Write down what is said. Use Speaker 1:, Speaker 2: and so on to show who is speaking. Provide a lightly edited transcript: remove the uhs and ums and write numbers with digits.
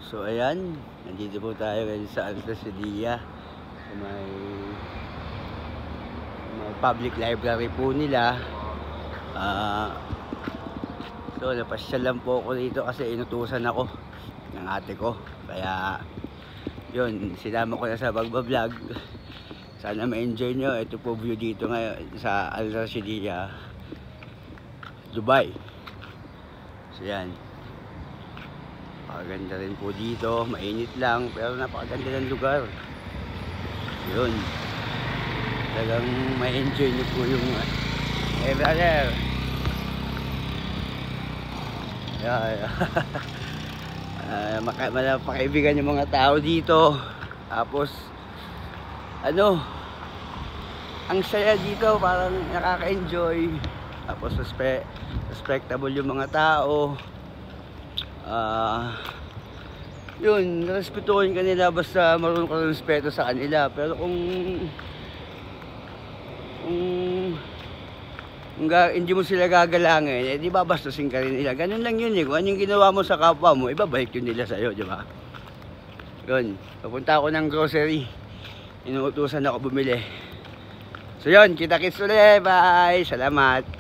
Speaker 1: So ayan, nandito po tayo ngayon sa Altasadia, sa may public library po nila. So napasyal lang po ako dito kasi inutusan ako ng ate ko. Kaya yun, sinama ko na sa pagbablog. Sana ma-enjoy nyo. Ito po view dito ngayon sa Altasadia, Dubai. So yan, napakaganda rin po dito, mainit lang pero napakaganda ng lugar. Yun, talagang ma-enjoy nyo po yung brother. Makaibigan yung mga tao dito. Tapos ano, ang saya dito, parang nakaka-enjoy. Tapos respectable yung mga tao. Yun, respetuhin ka nila basta marunong ka respeto sa kanila. Pero kung hindi mo sila gagalangin, di babastusin ka rin nila. Ganun lang yun eh. Kung anong ginawa mo sa kapwa mo, ibabalik yun nila sa'yo, di ba? Yun, papunta ako ng grocery. Inuutusan ako bumili. So yun, kita-kits ulit. Bye! Salamat!